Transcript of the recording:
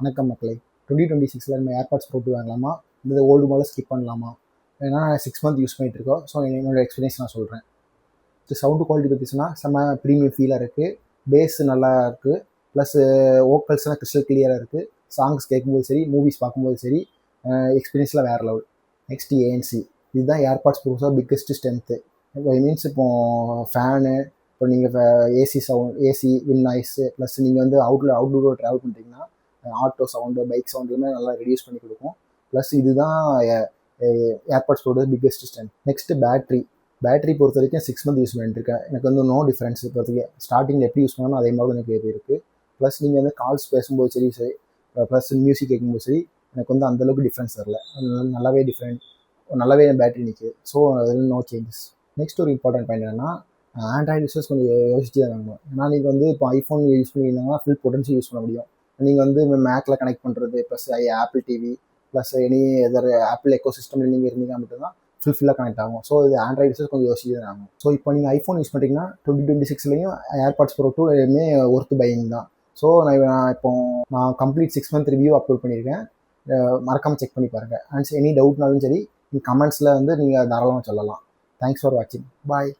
வணக்கம் மக்களே. 2026 நம்ம ஏர்பாட்ஸ் போட்டு வாங்கலாமா, இந்த ஓல்டு மாடல் ஸ்கிப் பண்ணலாமா? ஏன்னா 6 மந்த் யூஸ் பண்ணிட்டு இருக்கோம். ஸோ என்னோட எக்ஸ்பீரியன்ஸ் நான் சொல்கிறேன். சவுண்டு குவாலிட்டி பற்றிச்சுன்னா செம்ம ப்ரீமியம் ஃபீலாக இருக்குது. பேஸ் நல்லா இருக்குது. ப்ளஸ் வோக்கல்ஸ்லாம் கிறிஸ்டல் கிளியராக இருக்குது. சாங்ஸ் கேட்கும்போது சரி, மூவிஸ் பார்க்கும்போது சரி, எக்ஸ்பீரியன்ஸ்லாம் வேறு லெவல். Next ANC. இதுதான் ஏர்பாட்ஸ் ப்ரோஸாக பிக்கஸ்ட் ஸ்ட்ரென்த்து. மீன்ஸ் இப்போது ஃபேனு, இப்போ நீங்கள் ஏசி சவுண்ட், ஏசி வின் நாய்ஸு, ப்ளஸ் நீங்கள் வந்து அவுட்டோர் ட்ராவல் பண்ணுறீங்கன்னா ஆட்டோ சவுண்டு, பைக் சவுண்ட் எல்லாமே நல்லா ரெடியூஸ் பண்ணி கொடுக்கும். ப்ளஸ் இதுதான் ஏர்பாட்ஸ் ப்ரோட பிக்கஸ்ட் ஸ்ட்ரென்த். நெக்ஸ்ட்டு பேட்டரி பொறுத்த வரைக்கும் 6 மந்த் யூஸ் பண்ணிட்டுருக்கேன். எனக்கு வந்து நோ டிஃப்ரென்ஸ் பொறுத்தவரைக்கும். ஸ்டார்டிங்கில் எப்படி யூஸ் பண்ணாலும் அதே மாதிரி எனக்கு இருக்குது. ப்ளஸ் நீங்கள் வந்து கால்ஸ் பேசும்போது சரி, ப்ளஸ் மியூசிக் கேட்கும்போது சரி, எனக்கு வந்து அந்தளவுக்கு டிஃப்ரென்ஸ் வரல. நல்லாவே பேட்டரி நிற்குது. ஸோ அதில் நோ சேஞ்சஸ். நெக்ஸ்ட் ஒரு இம்பார்ட்டன்ட் பாயிண்ட் என்னன்னா, ஆண்ட்ராய்டு யூஸர்ஸ் கொஞ்சம் யோசிச்சு தான் வாங்கணும். ஏன்னா நீங்கள் வந்து இப்போ ஐஃபோன் யூஸ் பண்ணியிருந்தாங்கன்னா ஃபுல் பொட்டன்ஷியல் யூஸ் பண்ண முடியும். நீங்கள் வந்து மேக்கில் கனெக்ட் பண்ணுறது, plus Apple TV, plus any other Apple எக்கோ சிஸ்டமில் நீங்கள் இருந்தீங்கன்னா மட்டும்தான் ஃபுல்லாக கனெக்ட் ஆகும். ஸோ இது ஆண்ட்ராய்டு யூஸர்ஸ் கொஞ்சம் யோசிச்சு தான் ஆகும். ஸோ இப்போ நீங்கள் ஐஃபோன் யூஸ் பண்ணுறீங்கன்னா 2026லேயும் ஏர்பாட்ஸ் ப்ரோ 2 எல்லாமே ஒர்த்து பையிங் தான். ஸோ நான் கம்ப்ளீட் 6 மந்த் ரிவ்யூ அப்லோட் பண்ணியிருக்கேன். மறக்காமல் செக் பண்ணி பாருங்கள். அண்ட் எனி டவுட்னாலும் சரி, கமெண்ட்ஸில் வந்து நீங்கள் தாராளமாக சொல்லலாம். தேங்க்ஸ் ஃபார் வாட்சிங். பாய்.